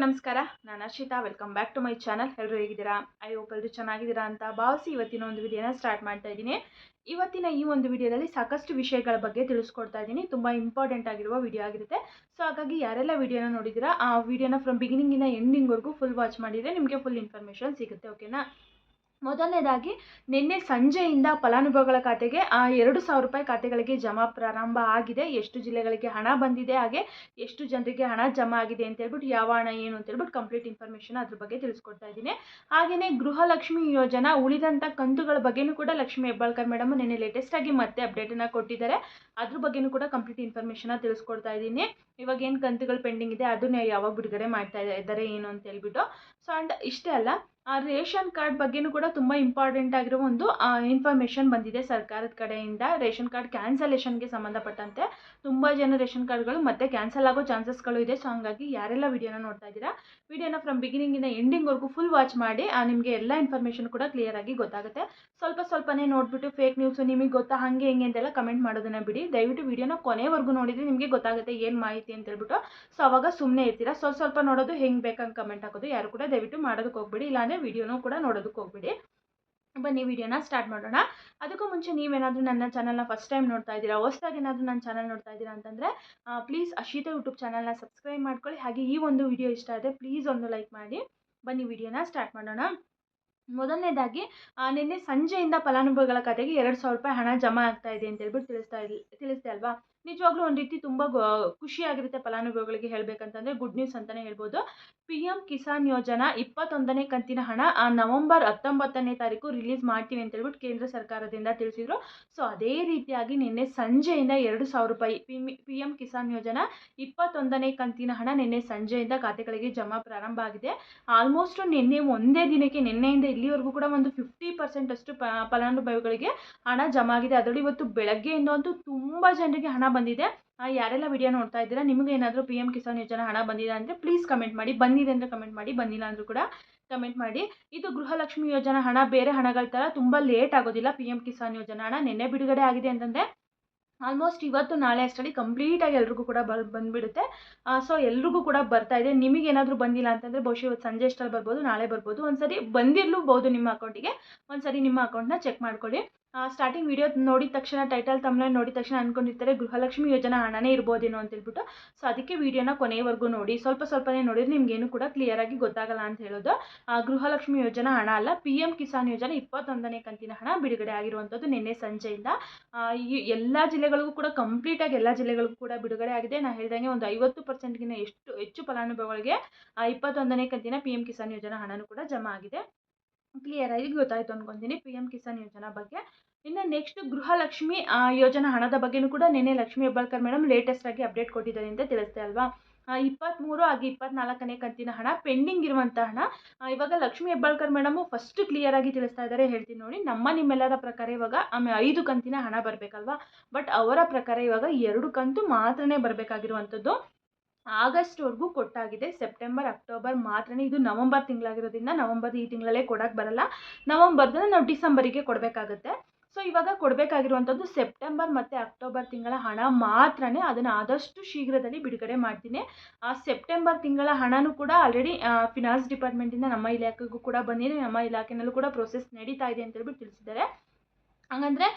ನಮಸ್ಕಾರ. ನಾನು Arshita. Welcome back to my channel. ಎಲ್ಲರೂ ಹೇಗಿದ್ದೀರಾ? ಐ ಹೋಪ್ ಎಲ್ಲರೂ ಚೆನ್ನಾಗಿದ್ದೀರಾ ಅಂತ ಭಾವಿಸಿ ಇವತ್ತಿನ ಒಂದು ವಿಡಿಯೋನ ಸ್ಟಾರ್ಟ್ ಮಾಡ್ತಾ ಇದ್ದೀನಿ. ಇವತ್ತಿನ ಈ ಒಂದು ವಿಡಿಯೋದಲ್ಲಿ ಸಾಕಷ್ಟು ವಿಷಯಗಳ ಬಗ್ಗೆ ತಿಳಿಸ್ಕೊಡ್ತಾ ಇದ್ದೀನಿ. ತುಂಬ ಇಂಪಾರ್ಟೆಂಟ್ ಆಗಿರುವ ವಿಡಿಯೋ ಆಗಿರುತ್ತೆ. ಸೊ ಹಾಗಾಗಿ ಯಾರೆಲ್ಲ ವಿಡಿಯೋನ ನೋಡಿದ್ದೀರಾ ಆ ವಿಡಿಯೋನ ಫ್ರಮ್ ಬಿಗಿನಿಂಗಿಂದ ಎಂಡಿಂಗ್ವರೆಗೂ ಫುಲ್ ವಾಚ್ ಮಾಡಿದರೆ ನಿಮಗೆ ಫುಲ್ ಇನ್ಫಾರ್ಮೇಷನ್ ಸಿಗುತ್ತೆ. ಓಕೆನಾ? ಮೊದಲನೇದಾಗಿ ನಿನ್ನೆ ಸಂಜೆಯಿಂದ ಫಲಾನುಭವಿಗಳ ಖಾತೆಗೆ 2,000 ರೂಪಾಯಿ ಖಾತೆಗಳಿಗೆ ಜಮಾ ಪ್ರಾರಂಭ ಆಗಿದೆ. ಎಷ್ಟು ಜಿಲ್ಲೆಗಳಿಗೆ ಹಣ ಬಂದಿದೆ, ಹಾಗೆ ಎಷ್ಟು ಜನರಿಗೆ ಹಣ ಜಮಾ ಆಗಿದೆ ಅಂತ ಹೇಳ್ಬಿಟ್ಟು, ಯಾವ ಹಣ ಏನು ಅಂತ ಹೇಳ್ಬಿಟ್ಟು ಕಂಪ್ಲೀಟ್ ಇನ್ಫಾರ್ಮೇಷನ್ ಅದ್ರ ಬಗ್ಗೆ ತಿಳಿಸ್ಕೊಡ್ತಾ ಇದ್ದೀನಿ. ಹಾಗೆಯೇ ಗೃಹಲಕ್ಷ್ಮಿ ಯೋಜನಾ ಉಳಿದಂಥ ಕಂತುಗಳ ಬಗ್ಗೆನೂ ಕೂಡ ಲಕ್ಷ್ಮಿ ಹೆಬ್ಬಾಳ್ಕರ್ ಮೇಡಮ್ ನಿನ್ನೆ ಲೇಟೆಸ್ಟ್ ಆಗಿ ಮತ್ತೆ ಅಪ್ಡೇಟನ್ನು ಕೊಟ್ಟಿದ್ದಾರೆ. ಅದ್ರ ಬಗ್ಗೆನೂ ಕೂಡ ಕಂಪ್ಲೀಟ್ ಇನ್ಫಾರ್ಮೇಷನ್ ತಿಳಿಸ್ಕೊಡ್ತಾ ಇದ್ದೀನಿ. ಇವಾಗ ಏನು ಕಂತುಗಳು ಪೆಂಡಿಂಗ್ ಇದೆ ಅದನ್ನ ಯಾವಾಗ ಬಿಡುಗಡೆ ಮಾಡ್ತಾ ಇದ್ದಾರೆ ಏನು ಅಂತ ಹೇಳ್ಬಿಟ್ಟು. ಸೊ ಆ್ಯಂಡ್ ಇಷ್ಟೇ ಅಲ್ಲ, ರೇಷನ್ ಕಾರ್ಡ್ ಬಗ್ಗೆನೂ ಕೂಡ ತುಂಬ ಇಂಪಾರ್ಟೆಂಟ್ ಆಗಿರೋ ಒಂದು ಇನ್ಫಾರ್ಮೇಷನ್ ಬಂದಿದೆ ಸರ್ಕಾರದ ಕಡೆಯಿಂದ. ರೇಷನ್ ಕಾರ್ಡ್ ಕ್ಯಾನ್ಸಲೇಷನ್ಗೆ ಸಂಬಂಧಪಟ್ಟಂತೆ ತುಂಬ ಜನ ರೇಷನ್ ಕಾರ್ಡ್ಗಳು ಮತ್ತೆ ಕ್ಯಾನ್ಸಲ್ ಆಗೋ ಚಾನ್ಸಸ್ಗಳು ಇದೆ. ಸೊ ಹಾಗಾಗಿ ಯಾರೆಲ್ಲ ವಿಡಿಯೋನ ನೋಡ್ತಾ ಇದ್ದೀರಾ, ವಿಡಿಯೋನ ಫ್ರಮ್ ಬಿಗಿನಿಂಗಿಂದ ಎಂಡಿಂಗ್ವರೆಗೂ ಫುಲ್ ವಾಚ್ ಮಾಡಿ. ನಿಮಗೆ ಎಲ್ಲ ಇನ್ಫಾರ್ಮೇಷನ್ ಕೂಡ ಕ್ಲಿಯರ್ ಆಗಿ ಗೊತ್ತಾಗುತ್ತೆ. ಸ್ವಲ್ಪನೇ ನೋಡಿಬಿಟ್ಟು ಫೇಕ್ ನ್ಯೂಸ್ ನಿಮಗೆ ಗೊತ್ತಾ ಹಾಗೆ ಹಿಂಗೆ ಅಂತೆಲ್ಲ ಕಮೆಂಟ್ ಮಾಡೋದನ್ನ ಬಿಡಿ. ದಯವಿಟ್ಟು ವಿಡಿಯೋನ ಕೊನೆವರೆಗೂ ನೋಡಿದರೆ ನಿಮಗೆ ಗೊತ್ತಾಗುತ್ತೆ ಏನು ಮಾಹಿತಿ ಅಂತ ಹೇಳ್ಬಿಟ್ಟು. ಸೊ ಅವಾಗ ಸುಮ್ಮನೆ ಇರ್ತೀರಾ. ಸ್ವಲ್ಪ ನೋಡೋದು ಹೆಂಗೆ ಬೇಕಂಗೆ ಕಮೆಂಟ್ ಹಾಕೋದು ಯಾರು ಕೂಡ ದಯವಿಟ್ಟು ಮಾಡೋದಕ್ಕೆ ಹೋಗ್ಬೇಡಿ. ಇಲ್ಲಾಂದರೆ ವಿಡಿಯೋನೂ ಕೂಡ ನೋಡೋದಕ್ಕೆ ಹೋಗ್ಬೇಡಿ. ಬನ್ನಿ ವಿಡಿಯೋನ ಸ್ಟಾರ್ಟ್ ಮಾಡೋಣ. ಅದಕ್ಕೂ ಮುಂಚೆ ನೀವೇನಾದರೂ ನನ್ನ ಚಾನಲ್ನ ಫಸ್ಟ್ ಟೈಮ್ ನೋಡ್ತಾ ಇದ್ದೀರಾ, ಹೊಸದಾಗಿ ಏನಾದರೂ ನನ್ನ ಚಾನಲ್ ನೋಡ್ತಾ ಇದ್ದೀರಾ ಅಂತಂದರೆ ಪ್ಲೀಸ್ ಅರ್ಷಿತಾ ಯೂಟ್ಯೂಬ್ ಚಾನಲ್ನ ಸಬ್ಸ್ಕ್ರೈಬ್ ಮಾಡ್ಕೊಳ್ಳಿ. ಹಾಗೆ ಈ ಒಂದು ವಿಡಿಯೋ ಇಷ್ಟ ಆದರೆ ಪ್ಲೀಸ್ ಒಂದು ಲೈಕ್ ಮಾಡಿ. ಬನ್ನಿ ವಿಡಿಯೋನ ಸ್ಟಾರ್ಟ್ ಮಾಡೋಣ. ಮೊದಲನೇದಾಗಿ ನಿನ್ನೆ ಸಂಜೆಯಿಂದ ಫಲಾನುಭವಿಗಳ ಖಾತೆಗೆ 2,000 ರೂಪಾಯಿ ಹಣ ಜಮಾ ಆಗ್ತಾ ಇದೆ ಅಂತ ಹೇಳ್ಬಿಟ್ಟು ತಿಳಿಸ್ದೆ ಅಲ್ವಾ. ನಿಜವಾಗ್ಲೂ ಒಂದು ರೀತಿ ತುಂಬ ಖುಷಿಯಾಗಿರುತ್ತೆ ಫಲಾನುಭವಿಗಳಿಗೆ. ಹೇಳಬೇಕಂತಂದರೆ ಗುಡ್ ನ್ಯೂಸ್ ಅಂತಲೇ ಹೇಳ್ಬೋದು. PM ಕಿಸಾನ್ ಯೋಜನಾ 21ನೇ ಕಂತಿನ ಹಣ ನವೆಂಬರ್ 19ನೇ ತಾರೀಕು ರಿಲೀಸ್ ಮಾಡ್ತೀವಿ ಅಂತ ಹೇಳ್ಬಿಟ್ಟು ಕೇಂದ್ರ ಸರ್ಕಾರದಿಂದ ತಿಳಿಸಿದರು. ಸೊ ಅದೇ ರೀತಿಯಾಗಿ ನಿನ್ನೆ ಸಂಜೆಯಿಂದ 2,000 ರೂಪಾಯಿ PM ಕಿಸಾನ್ ಯೋಜನಾ 21ನೇ ಕಂತಿನ ಹಣ ನಿನ್ನೆ ಸಂಜೆಯಿಂದ ಖಾತೆಗಳಿಗೆ ಜಮಾ ಪ್ರಾರಂಭ ಆಗಿದೆ. ಆಲ್ಮೋಸ್ಟ್ ನಿನ್ನೆ ಒಂದೇ ದಿನಕ್ಕೆ, ನಿನ್ನೆಯಿಂದ ಇಲ್ಲಿವರೆಗೂ ಕೂಡ ಒಂದು 50% ಅಷ್ಟು ಫಲಾನುಭವಿಗಳಿಗೆ ಹಣ ಜಮಾ ಆಗಿದೆ. ಅದರಲ್ಲಿ ಇವತ್ತು ಬೆಳಗ್ಗೆಯಿಂದ ಅಂತೂ ತುಂಬ ಜನರಿಗೆ ಹಣ ಬಂದಿದೆ. ಯಾರೆಲ್ಲ ವಿಡಿಯೋ ನೋಡ್ತಾ ಇದ್ದೀರಾ, ನಿಮಗೆ ಏನಾದರೂ PM ಕಿಸಾನ್ ಯೋಜನಾ ಹಣ ಬಂದಿದೆ ಅಂದರೆ ಪ್ಲೀಸ್ ಕಮೆಂಟ್ ಮಾಡಿ. ಬಂದಿದೆ ಅಂದರೆ ಕಮೆಂಟ್ ಮಾಡಿ, ಬಂದಿಲ್ಲ ಅಂದರೂ ಕೂಡ ಕಮೆಂಟ್ ಮಾಡಿ. ಇದು ಗೃಹಲಕ್ಷ್ಮಿ ಯೋಜನಾ ಹಣ ಬೇರೆ ಹಣಗಳ ಥರ ತುಂಬ ಲೇಟ್ ಆಗೋದಿಲ್ಲ. PM ಕಿಸಾನ್ ಯೋಜನಾ ಹಣ ನಿನ್ನೆ ಬಿಡುಗಡೆ ಆಗಿದೆ ಅಂತಂದರೆ ಆಲ್ಮೋಸ್ಟ್ ಇವತ್ತು ನಾಳೆ ಅಷ್ಟರಲ್ಲಿ ಕಂಪ್ಲೀಟಾಗಿ ಎಲ್ರಿಗೂ ಕೂಡ ಬಂದುಬಿಡುತ್ತೆ. ಸೊ ಎಲ್ರಿಗೂ ಕೂಡ ಬರ್ತಾ ಇದೆ. ನಿಮಗೇನಾದರೂ ಬಂದಿಲ್ಲ ಅಂತಂದರೆ ಬಹುಶಃ ಇವತ್ತು ಸಂಜೆ ಅಷ್ಟರಲ್ಲಿ ಬರ್ಬೋದು, ನಾಳೆ ಬರ್ಬೋದು. ಒಂದು ಸರಿ ಬಂದಿರಲೂಬಹುದು ನಿಮ್ಮ ಅಕೌಂಟಿಗೆ. ಒಂದು ಸರಿ ನಿಮ್ಮ ಅಕೌಂಟ್ನ ಚೆಕ್ ಮಾಡ್ಕೊಳ್ಳಿ. ಸ್ಟಾರ್ಟಿಂಗ್ ವಿಡಿಯೋ ನೋಡಿದ ತಕ್ಷಣ, ಟೈಟಲ್ ತಮ್ಮನೇ ನೋಡಿದ ತಕ್ಷಣ ಅಂದ್ಕೊಂಡಿರ್ತಾರೆ ಗೃಹಲಕ್ಷ್ಮಿ ಯೋಜನಾ ಹಣನೇ ಇರ್ಬೋದೇನೋ ಅಂತ ಹೇಳ್ಬಿಟ್ಟು. ಸೊ ಅದಕ್ಕೆ ವಿಡಿಯೋನ ಕೊನೆಯವರೆಗೂ ನೋಡಿ. ಸ್ವಲ್ಪನೇ ನೋಡಿದ್ರೆ ನಿಮಗೇನು ಕೂಡ ಕ್ಲಿಯರಾಗಿ ಗೊತ್ತಾಗಲ್ಲ ಅಂತ ಹೇಳೋದು. ಗೃಹಲಕ್ಷ್ಮಿ ಯೋಜನಾ ಹಣ ಅಲ್ಲ, PM ಕಿಸಾನ್ ಯೋಜನಾ 21ನೇ ಕಂತಿನ ಹಣ ಬಿಡುಗಡೆ ಆಗಿರುವಂಥದ್ದು ನಿನ್ನೆ ಸಂಜೆಯಿಂದ. ಈ ಎಲ್ಲ ಜಿಲ್ಲೆಗಳಿಗೂ ಕೂಡ ಕಂಪ್ಲೀಟಾಗಿ ಎಲ್ಲ ಜಿಲ್ಲೆಗಳಿಗೂ ಕೂಡ ಬಿಡುಗಡೆ ಆಗಿದೆ. ನಾನು ಹೇಳ್ದಂಗೆ ಒಂದು 50%ಗಿಂತ ಹೆಚ್ಚು ಫಲಾನುಭವಿಗಳಿಗೆ 21ನೇ ಕಂತಿನ PM ಕಿಸಾನ್ ಯೋಜನಾ ಹಣನೂ ಕೂಡ ಜಮಾ ಆಗಿದೆ. ಕ್ಲಿಯರ್ ಆಗಿ ಗೊತ್ತಾಯಿತು ಅಂದ್ಕೊತೀನಿ PM ಕಿಸಾನ್ ಯೋಜನಾ ಬಗ್ಗೆ. ಇನ್ನು ನೆಕ್ಸ್ಟ್ ಗೃಹಲಕ್ಷ್ಮಿ ಯೋಜನಾ ಹಣದ ಬಗ್ಗೆನೂ ಕೂಡ ನಿನ್ನೆ ಲಕ್ಷ್ಮಿ ಹೆಬ್ಬಾಳ್ಕರ್ ಮೇಡಮ್ ಲೇಟೆಸ್ಟ್ ಆಗಿ ಅಪ್ಡೇಟ್ ಕೊಟ್ಟಿದ್ದಾರೆ ಅಂತ ತಿಳಿಸ್ತೆ ಅಲ್ವಾ. 23 ಹಾಗೆ 24ನೇ ಕಂತಿನ ಹಣ ಪೆಂಡಿಂಗ್ ಇರುವಂಥ ಹಣ ಇವಾಗ Lakshmi Hebbalkar madam first clear ಆಗಿ ತಿಳಿಸ್ತಾ ಇದ್ದಾರೆ. ಹೇಳ್ತೀನಿ ನೋಡಿ. ನಿಮ್ಮೆಲ್ಲರ ಪ್ರಕಾರ ಇವಾಗ 5 ಕಂತಿನ ಹಣ ಬರಬೇಕಲ್ವಾ. ಬಟ್ ಅವರ ಪ್ರಕಾರ ಇವಾಗ 2 ಕಂತು ಮಾತ್ರನೇ ಬರಬೇಕಾಗಿರುವಂಥದ್ದು. ಆಗಸ್ಟ್ವರೆಗೂ ಕೊಟ್ಟಾಗಿದೆ. ಸೆಪ್ಟೆಂಬರ್, ಅಕ್ಟೋಬರ್ ಮಾತ್ರನೇ. ಇದು ನವಂಬರ್ ತಿಂಗಳಾಗಿರೋದ್ರಿಂದ ನವಂಬರ್ ಈ ತಿಂಗಳಲ್ಲೇ ಕೊಡೋಕ್ಕೆ ಬರಲ್ಲ. ನವಂಬರ್ದನ್ನು ನಾವು ಡಿಸೆಂಬರಿಗೆ ಕೊಡಬೇಕಾಗುತ್ತೆ. ಸೊ ಇವಾಗ ಕೊಡಬೇಕಾಗಿರುವಂಥದ್ದು ಸೆಪ್ಟೆಂಬರ್ ಮತ್ತು ಅಕ್ಟೋಬರ್ ತಿಂಗಳ ಹಣ ಮಾತ್ರನೇ. ಅದನ್ನು ಆದಷ್ಟು ಶೀಘ್ರದಲ್ಲಿ ಬಿಡುಗಡೆ ಮಾಡ್ತೀನಿ. ಸೆಪ್ಟೆಂಬರ್ ತಿಂಗಳ ಹಣನೂ ಕೂಡ ಆಲ್ರೆಡಿ ಫಿನಾನ್ಸ್ ಡಿಪಾರ್ಟ್ಮೆಂಟಿಂದ ನಮ್ಮ ಇಲಾಖೆಗೂ ಕೂಡ ಬಂದಿದೆ. ನಮ್ಮ ಇಲಾಖೆನಲ್ಲೂ ಕೂಡ ಪ್ರೊಸೆಸ್ ನಡೀತಾ ಇದೆ ಅಂತ ಹೇಳ್ಬಿಟ್ಟು ತಿಳಿಸಿದ್ದಾರೆ. ಹಾಗಂದರೆ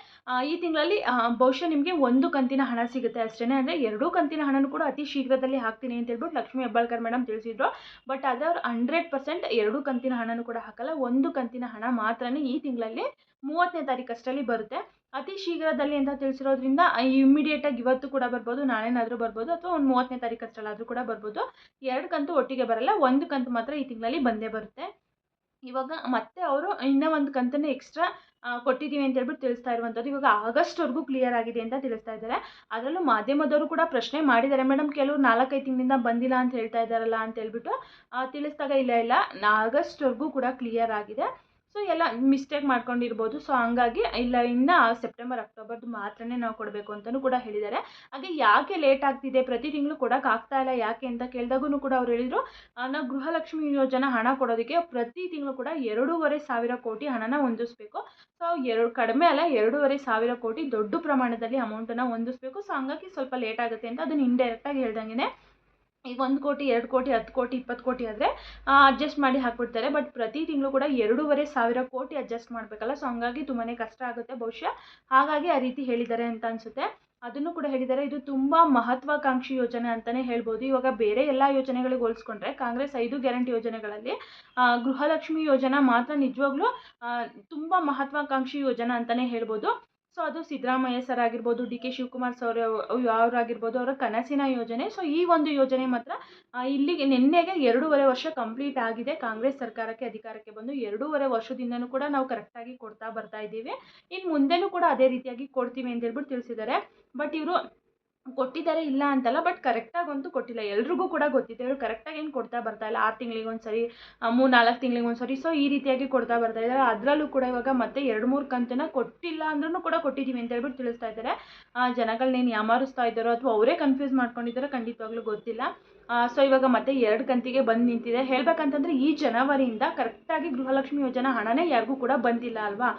ಈ ತಿಂಗಳಲ್ಲಿ ಬಹುಶಃ ನಿಮಗೆ 1 ಕಂತಿನ ಹಣ ಸಿಗುತ್ತೆ ಅಷ್ಟೇ. ಅಂದರೆ 2 ಕಂತಿನ ಹಣನೂ ಕೂಡ ಅತಿ ಶೀಘ್ರದಲ್ಲಿ ಹಾಕ್ತೀನಿ ಅಂತ ಹೇಳ್ಬಿಟ್ಟು ಲಕ್ಷ್ಮಿ ಹೆಬ್ಬಾಳ್ಕರ್ ಮೇಡಮ್ ತಿಳಿಸಿದ್ರು. ಬಟ್ ಅದವ್ರು 100% 2 ಕಂತಿನ ಹಣನೂ ಕೂಡ ಹಾಕಲ್ಲ. 1 ಕಂತಿನ ಹಣ ಮಾತ್ರನೇ ಈ ತಿಂಗಳಲ್ಲಿ 30ನೇ ತಾರೀಕು ಅಷ್ಟರಲ್ಲಿ ಬರುತ್ತೆ. ಅತಿ ಶೀಘ್ರದಲ್ಲಿ ಅಂತ ತಿಳಿಸಿರೋದ್ರಿಂದ ಇಮ್ಮಿಡಿಯೇಟಾಗಿ ಇವತ್ತು ಕೂಡ ಬರ್ಬೋದು, ನಾಳೆನಾದರೂ ಬರ್ಬೋದು, ಅಥವಾ ಒಂದು 30ನೇ ತಾರೀಕು ಅಷ್ಟರಲ್ಲಾದರೂ ಕೂಡ ಬರ್ಬೋದು. 2 ಕಂತು ಒಟ್ಟಿಗೆ ಬರಲ್ಲ. 1 ಕಂತು ಮಾತ್ರ ಈ ತಿಂಗಳಲ್ಲಿ ಬಂದೇ ಬರುತ್ತೆ. ಇವಾಗ ಮತ್ತೆ ಅವರು ಇನ್ನೂ 1 ಕಂತನ್ನು ಎಕ್ಸ್ಟ್ರಾ ಕೊಟ್ಟಿದ್ದೀವಿ ಅಂತ ಹೇಳ್ಬಿಟ್ಟು ತಿಳಿಸ್ತಾ ಇರುವಂಥದ್ದು. ಇವಾಗ ಆಗಸ್ಟ್ವರೆಗೂ ಕ್ಲಿಯರ್ ಆಗಿದೆ ಅಂತ ತಿಳಿಸ್ತಾ ಇದ್ದಾರೆ. ಅದರಲ್ಲೂ ಮಾಧ್ಯಮದವರು ಕೂಡ ಪ್ರಶ್ನೆ ಮಾಡಿದ್ದಾರೆ, ಮೇಡಮ್ ಕೆಲವರು 4-5 ತಿಂಗಳಿಂದ ಬಂದಿಲ್ಲ ಅಂತ ಹೇಳ್ತಾ ಇದ್ದಾರಲ್ಲ ಅಂತ ಹೇಳ್ಬಿಟ್ಟು. ತಿಳಿಸಿದಾಗ ಇಲ್ಲ ಆಗಸ್ಟ್ವರೆಗೂ ಕೂಡ ಕ್ಲಿಯರ್ ಆಗಿದೆ. ಸೊ ಎಲ್ಲ ಮಿಸ್ಟೇಕ್ ಮಾಡ್ಕೊಂಡಿರ್ಬೋದು. ಸೊ ಹಂಗಾಗಿ ಇಲ್ಲ, ಇನ್ನು ಸೆಪ್ಟೆಂಬರ್, ಅಕ್ಟೋಬರ್ದು ಮಾತ್ರನೇ ನಾವು ಕೊಡಬೇಕು ಅಂತಲೂ ಕೂಡ ಹೇಳಿದ್ದಾರೆ. ಹಾಗೆ ಯಾಕೆ ಲೇಟ್ ಆಗ್ತಿದೆ, ಪ್ರತಿ ತಿಂಗಳು ಕೊಡೋಕ್ಕಾಗ್ತಾ ಇಲ್ಲ ಯಾಕೆ ಅಂತ ಕೇಳಿದಾಗೂ ಕೂಡ ಅವ್ರು ಹೇಳಿದರು, ನಾವು ಗೃಹಲಕ್ಷ್ಮಿ ಯೋಜನಾ ಹಣ ಕೊಡೋದಕ್ಕೆ ಪ್ರತಿ ತಿಂಗಳು ಕೂಡ 2,500 ಕೋಟಿ ಹಣನ ಹೊಂದಿಸ್ಬೇಕು. ಸೊ ಕಡಿಮೆ ಅಲ್ಲ, 2,500 ಕೋಟಿ ದೊಡ್ಡ ಪ್ರಮಾಣದಲ್ಲಿ ಅಮೌಂಟನ್ನು ಹೊಂದಿಸ್ಬೇಕು. ಸೊ ಹಂಗಾಗಿ ಸ್ವಲ್ಪ ಲೇಟ್ ಆಗುತ್ತೆ ಅಂತ ಅದನ್ನು ಇಂಡೈರೆಕ್ಟಾಗಿ ಹೇಳ್ದಂಗೆ ಈಗ 1 ಕೋಟಿ 2 ಕೋಟಿ 10 ಕೋಟಿ 20 ಕೋಟಿ ಆದರೆ ಅಡ್ಜಸ್ಟ್ ಮಾಡಿ ಹಾಕ್ಬಿಡ್ತಾರೆ. ಬಟ್ ಪ್ರತಿ ತಿಂಗಳು ಕೂಡ 2,500 ಕೋಟಿ ಅಡ್ಜಸ್ಟ್ ಮಾಡಬೇಕಲ್ಲ. ಸೊ ಹಂಗಾಗಿ ತುಂಬಾ ಕಷ್ಟ ಆಗುತ್ತೆ ಬಹುಶಃ. ಹಾಗಾಗಿ ಆ ರೀತಿ ಹೇಳಿದ್ದಾರೆ ಅಂತ ಅನಿಸುತ್ತೆ. ಅದನ್ನು ಕೂಡ ಹೇಳಿದ್ದಾರೆ. ಇದು ತುಂಬ ಮಹತ್ವಾಕಾಂಕ್ಷಿ ಯೋಜನೆ ಅಂತಲೇ ಹೇಳ್ಬೋದು. ಇವಾಗ ಬೇರೆ ಎಲ್ಲ ಯೋಜನೆಗಳಿಗೆ ಹೋಲಿಸ್ಕೊಂಡ್ರೆ ಕಾಂಗ್ರೆಸ್ 5 ಗ್ಯಾರಂಟಿ ಯೋಜನೆಗಳಲ್ಲಿ ಗೃಹಲಕ್ಷ್ಮಿ ಯೋಜನಾ ಮಾತ್ರ ನಿಜವಾಗ್ಲೂ ತುಂಬ ಮಹತ್ವಾಕಾಂಕ್ಷಿ ಯೋಜನೆ ಅಂತಲೇ ಹೇಳ್ಬೋದು. ಸೊ ಅದು ಸಿದ್ದರಾಮಯ್ಯ ಸರ್ ಆಗಿರ್ಬೋದು, ಡಿ ಕೆ ಶಿವಕುಮಾರ್ ಸರ್ ಅವರಾಗಿರ್ಬೋದು, ಅವರ ಕನಸಿನ ಯೋಜನೆ. ಸೊ ಈ ಒಂದು ಯೋಜನೆ ಮಾತ್ರ ಇಲ್ಲಿಗೆ ನಿನ್ನೆಗೆ 2.5 ವರ್ಷ ಕಂಪ್ಲೀಟ್ ಆಗಿದೆ ಕಾಂಗ್ರೆಸ್ ಸರ್ಕಾರಕ್ಕೆ ಅಧಿಕಾರಕ್ಕೆ ಬಂದು. 2.5 ವರ್ಷದಿಂದನೂ ಕೂಡ ನಾವು ಕರೆಕ್ಟಾಗಿ ಕೊಡ್ತಾ ಬರ್ತಾ ಇದ್ದೀವಿ. ಇನ್ನು ಮುಂದೆನೂ ಕೂಡ ಅದೇ ರೀತಿಯಾಗಿ ಕೊಡ್ತೀವಿ ಅಂತ ಹೇಳ್ಬಿಟ್ಟು ತಿಳಿಸಿದ್ದಾರೆ. ಬಟ್ ಇವರು ಕೊಟ್ಟಿದ್ದಾರೆ ಇಲ್ಲ ಅಂತಲ್ಲ, ಬಟ್ ಕರೆಕ್ಟಾಗಂತೂ ಕೊಟ್ಟಿಲ್ಲ. ಎಲ್ರಿಗೂ ಕೂಡ ಗೊತ್ತಿದೆ ಇವರು ಕರೆಕ್ಟಾಗಿ ಏನು ಕೊಡ್ತಾ ಬರ್ತಾ ಇಲ್ಲ. 6 ತಿಂಗಳಿಗೊಂದ್ಸರಿ 3-4 ತಿಂಗಳಿಗೊಂದ್ಸರಿ ಸೊ ಈ ರೀತಿಯಾಗಿ ಕೊಡ್ತಾ ಬರ್ತಾ ಇದ್ದಾರೆ. ಅದರಲ್ಲೂ ಕೂಡ ಇವಾಗ ಮತ್ತೆ 2-3 ಕಂತನ್ನ ಕೊಟ್ಟಿಲ್ಲ ಅಂದ್ರೂ ಕೂಡ ಕೊಟ್ಟಿದ್ದೀವಿ ಅಂತ ಹೇಳ್ಬಿಟ್ಟು ತಿಳಿಸ್ತಾ ಇದ್ದಾರೆ. ಜನಗಳನ್ನೇನು ಯಾಮಾರಿಸ್ತಾ ಇದ್ದಾರೋ ಅಥವಾ ಅವರೇ ಕನ್ಫ್ಯೂಸ್ ಮಾಡ್ಕೊಂಡಿದ್ದಾರೋ ಖಂಡಿತವಾಗ್ಲೂ ಗೊತ್ತಿಲ್ಲ. ಸೊ ಇವಾಗ ಮತ್ತೆ 2 ಕಂತಿಗೆ ಬಂದು ನಿಂತಿದೆ. ಹೇಳ್ಬೇಕಂತಂದರೆ ಈ ಜನವರಿಯಿಂದ ಕರೆಕ್ಟಾಗಿ ಗೃಹಲಕ್ಷ್ಮಿ ಯೋಜನಾ ಹಣನೇ ಯಾರಿಗೂ ಕೂಡ ಬಂದಿಲ್ಲ ಅಲ್ವಾ.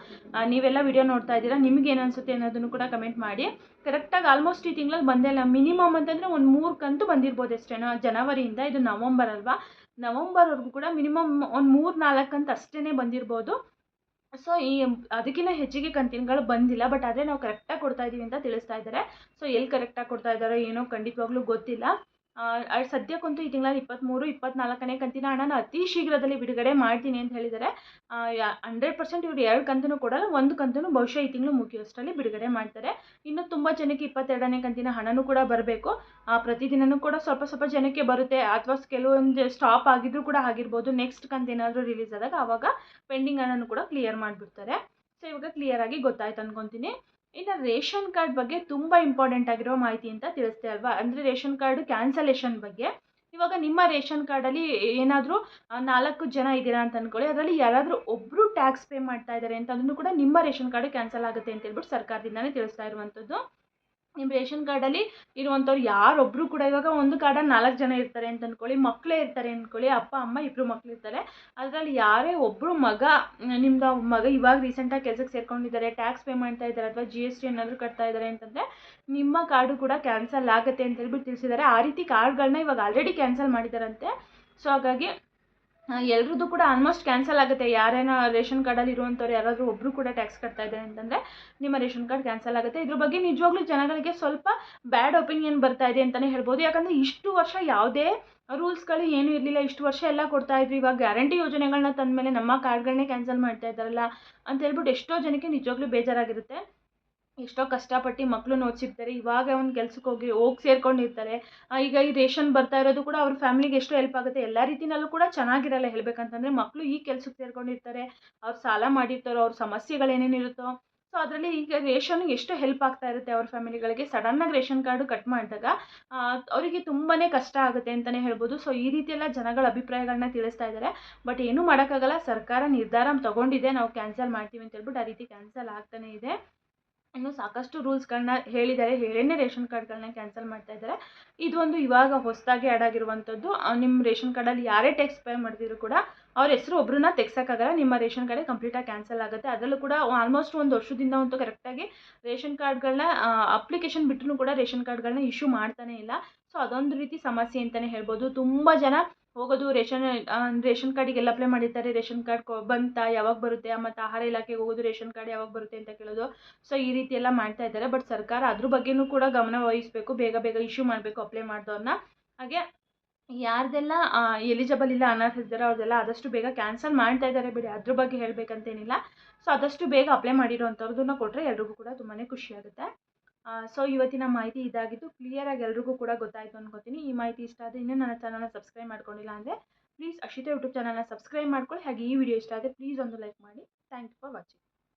ನೀವೆಲ್ಲ ವಿಡಿಯೋ ನೋಡ್ತಾ ಇದ್ದೀರಾ, ನಿಮ್ಗೆ ಅನಿಸುತ್ತೆ ಅನ್ನೋದನ್ನು ಕೂಡ ಕಮೆಂಟ್ ಮಾಡಿ. ಕರೆಕ್ಟಾಗಿ ಆಲ್ಮೋಸ್ಟ್ ಈ ತಿಂಗಳಲ್ಲಿ ಬಂದೇ ಇಲ್ಲ. ಮಿನಿಮಮ್ ಅಂತಂದರೆ ಒಂದು 3 ಕಂತು ಬಂದಿರ್ಬೋದು ಅಷ್ಟೇನೋ ಜನವರಿಯಿಂದ. ಇದು ನವಂಬರ್ ಅಲ್ವಾ, ನವಂಬರ್ವರೆಗೂ ಕೂಡ ಮಿನಿಮಮ್ ಒಂದು 3-4 ಕಂತು ಅಷ್ಟೇ ಬಂದಿರ್ಬೋದು. ಸೊ ಅದಕ್ಕಿಂತ ಹೆಚ್ಚಿಗೆ ಕಂತಿನಗಳು ಬಂದಿಲ್ಲ. ಬಟ್ ಆದರೆ ನಾವು ಕರೆಕ್ಟಾಗಿ ಕೊಡ್ತಾ ಇದ್ದೀವಿ ಅಂತ ತಿಳಿಸ್ತಾ ಇದ್ದಾರೆ. ಸೊ ಎಲ್ಲಿ ಕರೆಕ್ಟಾಗಿ ಕೊಡ್ತಾ ಇದ್ದಾರೋ ಏನೋ ಖಂಡಿತವಾಗ್ಲೂ ಗೊತ್ತಿಲ್ಲ. ಸದ್ಯಕ್ಕಂತೂ ಈ ತಿಂಗಳಲ್ಲಿ 23-24ನೇ ಕಂತಿನ ಹಣನ ಅತಿ ಶೀಘ್ರದಲ್ಲಿ ಬಿಡುಗಡೆ ಮಾಡ್ತೀನಿ ಅಂತ ಹೇಳಿದ್ದಾರೆ. 100% ಇವರು 2 ಕಂತನ್ನು ಕೊಡಲ್ಲ, 1 ಕಂತನ್ನು ಬಹುಶಃ ಈ ತಿಂಗಳು ಮುಗಿಯೋಷ್ಟರಲ್ಲಿ ಬಿಡುಗಡೆ ಮಾಡ್ತಾರೆ. ಇನ್ನು ತುಂಬ ಜನಕ್ಕೆ 22ನೇ ಕಂತಿನ ಹಣನೂ ಕೂಡ ಬರಬೇಕು. ಪ್ರತಿದಿನವೂ ಕೂಡ ಸ್ವಲ್ಪ ಜನಕ್ಕೆ ಬರುತ್ತೆ, ಅಥವಾ ಕೆಲವೊಂದು ಸ್ಟಾಪ್ ಆಗಿದ್ರೂ ಕೂಡ ಆಗಿರ್ಬೋದು. ನೆಕ್ಸ್ಟ್ ಕಂತು ಏನಾದರೂ ರಿಲೀಸ್ ಆದಾಗ ಆವಾಗ ಪೆಂಡಿಂಗ್ ಹಣನೂ ಕೂಡ ಕ್ಲಿಯರ್ ಮಾಡಿಬಿಡ್ತಾರೆ. ಸೊ ಇವಾಗ ಕ್ಲಿಯರಾಗಿ ಗೊತ್ತಾಯ್ತು ಅಂದ್ಕೊತೀನಿ. ಇನ್ನು ರೇಷನ್ ಕಾರ್ಡ್ ಬಗ್ಗೆ ತುಂಬ ಇಂಪಾರ್ಟೆಂಟ್ ಆಗಿರೋ ಮಾಹಿತಿ ಅಂತ ತಿಳಿಸ್ತೆ ಅಲ್ವಾ. ಅಂದರೆ ರೇಷನ್ ಕಾರ್ಡ್ ಕ್ಯಾನ್ಸಲೇಷನ್ ಬಗ್ಗೆ. ಇವಾಗ ನಿಮ್ಮ ರೇಷನ್ ಕಾರ್ಡಲ್ಲಿ ಏನಾದರೂ 4 ಜನ ಇದ್ದೀರಾ ಅಂತ ಅಂದ್ಕೊಳ್ಳಿ. ಅದರಲ್ಲಿ ಯಾರಾದರೂ ಒಬ್ಬರು ಟ್ಯಾಕ್ಸ್ ಪೇ ಮಾಡ್ತಾ ಇದ್ದಾರೆ ಅಂತ ಅದನ್ನು ಕೂಡ ನಿಮ್ಮ ರೇಷನ್ ಕಾರ್ಡ್ ಕ್ಯಾನ್ಸಲ್ ಆಗುತ್ತೆ ಅಂತ ಹೇಳ್ಬಿಟ್ಟು ಸರ್ಕಾರದಿಂದನೇ ತಿಳಿಸ್ತಾ ಇರುವಂಥದ್ದು. ನಿಮ್ಮ ರೇಷನ್ ಕಾರ್ಡಲ್ಲಿ ಇರುವಂಥವ್ರು ಯಾರೊಬ್ಬರು ಕೂಡ ಇವಾಗ ಒಂದು ಕಾರ್ಡಲ್ಲಿ 4 ಜನ ಇರ್ತಾರೆ ಅಂತ ಅಂದ್ಕೊಳ್ಳಿ, ಮಕ್ಕಳೇ ಇರ್ತಾರೆ ಅಂದ್ಕೊಳ್ಳಿ, ಅಪ್ಪ ಅಮ್ಮ ಇಬ್ಬರು ಮಕ್ಕಳು ಇರ್ತಾರೆ. ಅದರಲ್ಲಿ ಯಾರೇ ಒಬ್ಬರು ನಿಮ್ಮದು ಮಗ ಇವಾಗ ರೀಸೆಂಟಾಗಿ ಕೆಲಸಕ್ಕೆ ಸೇರ್ಕೊಂಡಿದ್ದಾರೆ, ಟ್ಯಾಕ್ಸ್ ಪೇ ಮಾಡ್ತಾ ಇದ್ದಾರೆ ಅಥವಾ GST ಏನಾದರೂ ಕಟ್ತಾ ಇದ್ದಾರೆ ಅಂತಂದರೆ ನಿಮ್ಮ ಕಾರ್ಡು ಕೂಡ ಕ್ಯಾನ್ಸಲ್ ಆಗುತ್ತೆ ಅಂತ ಹೇಳ್ಬಿಟ್ಟು ತಿಳಿಸಿದ್ದಾರೆ. ಆ ರೀತಿ ಕಾರ್ಡ್ಗಳನ್ನ ಇವಾಗ ಆಲ್ರೆಡಿ ಕ್ಯಾನ್ಸಲ್ ಮಾಡಿದ್ದಾರಂತೆ. ಸೊ ಹಾಗಾಗಿ ಎಲ್ರದ್ದು ಕೂಡ ಆಲ್ಮೋಸ್ಟ್ ಕ್ಯಾನ್ಸಲ್ ಆಗುತ್ತೆ. ಯಾರೇನೋ ರೇಷನ್ ಕಾರ್ಡಲ್ಲಿ ಇರುವಂಥವ್ರು ಯಾರಾದರೂ ಒಬ್ಬರು ಕೂಡ ಟ್ಯಾಕ್ಸ್ ಕಟ್ತಾ ಇದ್ದಾರೆ ಅಂತಂದರೆ ನಿಮ್ಮ ರೇಷನ್ ಕಾರ್ಡ್ ಕ್ಯಾನ್ಸಲ್ ಆಗುತ್ತೆ. ಇದ್ರ ಬಗ್ಗೆ ನಿಜವಾಗ್ಲೂ ಜನಗಳಿಗೆ ಸ್ವಲ್ಪ ಬ್ಯಾಡ್ ಒಪಿನಿಯನ್ ಬರ್ತಾ ಇದೆ ಅಂತಲೇ ಹೇಳ್ಬೋದು. ಯಾಕಂದರೆ ಇಷ್ಟು ವರ್ಷ ಯಾವುದೇ ರೂಲ್ಸ್ಗಳು ಏನೂ ಇರಲಿಲ್ಲ. ಇಷ್ಟು ವರ್ಷ ಎಲ್ಲ ಕೊಡ್ತಾ ಇದ್ವಿ. ಇವಾಗ ಗ್ಯಾರಂಟಿ ಯೋಜನೆಗಳನ್ನ ತಂದಮೇಲೆ ನಮ್ಮ ಕಾರ್ಡ್ಗಳನ್ನೇ ಕ್ಯಾನ್ಸಲ್ ಮಾಡ್ತಾ ಇದ್ದಾರಲ್ಲ ಅಂತ ಹೇಳ್ಬಿಟ್ಟು ಎಷ್ಟೋ ಜನಕ್ಕೆ ನಿಜವಾಗ್ಲೂ ಬೇಜಾರಾಗಿರುತ್ತೆ. ಎಷ್ಟೋ ಕಷ್ಟಪಟ್ಟು ಮಕ್ಕಳನ್ನ ಓದಿಸಿರ್ತಾರೆ, ಇವಾಗ ಒಂದು ಕೆಲ್ಸಕ್ಕೆ ಹೋಗಿ ಸೇರ್ಕೊಂಡಿರ್ತಾರೆ. ಈಗ ಈ ರೇಷನ್ ಬರ್ತಾ ಇರೋದು ಕೂಡ ಅವ್ರ ಫ್ಯಾಮಿಲಿಗೆ ಎಷ್ಟೋ ಹೆಲ್ಪ್ ಆಗುತ್ತೆ. ಎಲ್ಲ ರೀತಿಯಲ್ಲೂ ಕೂಡ ಚೆನ್ನಾಗಿರಲ್ಲ ಹೇಳ್ಬೇಕಂತಂದರೆ. ಮಕ್ಕಳು ಈ ಕೆಲ್ಸಕ್ಕೆ ಸೇರ್ಕೊಂಡಿರ್ತಾರೆ, ಅವ್ರು ಸಾಲ ಮಾಡಿರ್ತಾರೋ, ಅವ್ರ ಸಮಸ್ಯೆಗಳೇನೇನಿರುತ್ತೋ. ಸೊ ಅದರಲ್ಲಿ ಈಗ ರೇಷನ್ಗೆ ಎಷ್ಟು ಹೆಲ್ಪ್ ಆಗ್ತಾ ಇರುತ್ತೆ ಅವ್ರ ಫ್ಯಾಮಿಲಿಗಳಿಗೆ. ಸಡನ್ನಾಗಿ ರೇಷನ್ ಕಾರ್ಡು ಕಟ್ ಮಾಡಿದಾಗ ಅವರಿಗೆ ತುಂಬಾ ಕಷ್ಟ ಆಗುತ್ತೆ ಅಂತಲೇ ಹೇಳ್ಬೋದು. ಸೊ ಈ ರೀತಿಯೆಲ್ಲ ಜನಗಳ ಅಭಿಪ್ರಾಯಗಳನ್ನ ತಿಳಿಸ್ತಾ ಇದ್ದಾರೆ. ಬಟ್ ಏನೂ ಮಾಡೋಕ್ಕಾಗಲ್ಲ, ಸರ್ಕಾರ ನಿರ್ಧಾರ ತಗೊಂಡಿದೆ, ನಾವು ಕ್ಯಾನ್ಸಲ್ ಮಾಡ್ತೀವಿ ಅಂತ ಹೇಳ್ಬಿಟ್ಟು. ಆ ರೀತಿ ಕ್ಯಾನ್ಸಲ್ ಆಗ್ತಾನೇ ಇದೆ. ಇನ್ನು ಸಾಕಷ್ಟು ರೂಲ್ಸ್ಗಳನ್ನ ಹೇಳಿದ್ದಾರೆ, ಹೇಳೇ ರೇಷನ್ ಕಾರ್ಡ್ಗಳನ್ನ ಕ್ಯಾನ್ಸಲ್ ಮಾಡ್ತಾ ಇದ್ದಾರೆ. ಇದೊಂದು ಇವಾಗ ಹೊಸದಾಗಿ ಆ್ಯಡ್ ಆಗಿರುವಂಥದ್ದು. ನಿಮ್ಮ ರೇಷನ್ ಕಾರ್ಡಲ್ಲಿ ಯಾರೇ ಟ್ಯಾಕ್ಸ್ ಪೇ ಮಾಡ್ತಿದ್ರು ಕೂಡ ಅವ್ರ ಹೆಸರು ಒಬ್ಬರನ್ನ ತೆಗ್ಸೋಕ್ಕಾಗಲ್ಲ, ನಿಮ್ಮ ರೇಷನ್ ಕಾರ್ಡೇ ಕಂಪ್ಲೀಟಾಗಿ ಕ್ಯಾನ್ಸಲ್ ಆಗುತ್ತೆ. ಅದರಲ್ಲೂ ಕೂಡ ಆಲ್ಮೋಸ್ಟ್ 1 ವರ್ಷದಿಂದ ಅಂತೂ ಕರೆಕ್ಟಾಗಿ ರೇಷನ್ ಕಾರ್ಡ್ಗಳನ್ನ ಅಪ್ಲಿಕೇಶನ್ ಬಿಟ್ಟರೂ ಕೂಡ ರೇಷನ್ ಕಾರ್ಡ್ಗಳನ್ನ ಇಶ್ಯೂ ಮಾಡ್ತಾನೇ ಇಲ್ಲ. ಸೊ ಅದೊಂದು ರೀತಿ ಸಮಸ್ಯೆ ಅಂತಲೇ ಹೇಳ್ಬೋದು. ತುಂಬ ಜನ ಹೋಗೋದು ರೇಷನ್ ಕಾರ್ಡಿಗೆಲ್ಲ ಅಪ್ಲೈ ಮಾಡಿರ್ತಾರೆ, ರೇಷನ್ ಕಾರ್ಡ್ ಬಂತಾ, ಯಾವಾಗ ಬರುತ್ತೆ, ಮತ್ತು ಆಹಾರ ಇಲಾಖೆಗೆ ಹೋಗೋದು, ರೇಷನ್ ಕಾರ್ಡ್ ಯಾವಾಗ ಬರುತ್ತೆ ಅಂತ ಕೇಳೋದು. ಸೊ ಈ ರೀತಿ ಎಲ್ಲ ಮಾಡ್ತಾ ಇದ್ದಾರೆ. ಬಟ್ ಸರ್ಕಾರ ಅದ್ರ ಬಗ್ಗೆನೂ ಕೂಡ ಗಮನ ವಹಿಸಬೇಕು, ಬೇಗ ಇಶ್ಯೂ ಮಾಡಬೇಕು ಅಪ್ಲೈ ಮಾಡಿದವ್ರನ್ನ. ಹಾಗೆ ಯಾರ್ದೆಲ್ಲ ಎಲಿಜಿಬಲ್ ಇಲ್ಲ ಅನ್ನೋದಿದ್ದಾರೆ ಅವ್ರದ್ದೆಲ್ಲ ಆದಷ್ಟು ಬೇಗ ಕ್ಯಾನ್ಸಲ್ ಮಾಡ್ತಾ ಇದ್ದಾರೆ ಬಿಡಿ, ಅದ್ರ ಬಗ್ಗೆ ಹೇಳಬೇಕಂತೇನಿಲ್ಲ. ಸೊ ಆದಷ್ಟು ಬೇಗ ಅಪ್ಲೈ ಮಾಡಿರೋವಂಥವ್ರದ್ದನ್ನ ಕೊಟ್ಟರೆ ಎಲ್ರಿಗೂ ಕೂಡ ತುಂಬಾ ಖುಷಿಯಾಗುತ್ತೆ. ಸೊ ಇವತ್ತಿನ ಮಾಹಿತಿ ಇದಾಗಿತ್ತು. ಕ್ಲಿಯರಾಗಿ ಎಲ್ರಿಗೂ ಕೂಡ ಗೊತ್ತಾಯಿತು ಅನ್ಕೋತೀನಿ. ಈ ಮಾಹಿತಿ ಇಷ್ಟ ಆದರೆ ಇನ್ನೂ ನನ್ನ ಚಾನಲ್ನ ಸಬ್ಸ್ಕ್ರೈಬ್ ಮಾಡ್ಕೊಂಡಿಲ್ಲ ಅಂದರೆ ಪ್ಲೀಸ್ ಅಕ್ಷಿತಾ ಯೂಟ್ಯೂಬ್ ಚಾನಲ್ನ ಸಬ್ಸ್ಕ್ರೈಬ್ ಮಾಡ್ಕೊಳ್ಳಿ. ಹಾಗೆ ಈ ವಿಡಿಯೋ ಇಷ್ಟ ಆದರೆ ಪ್ಲೀಸ್ ಒಂದು ಲೈಕ್ ಮಾಡಿ. Thank you for watching.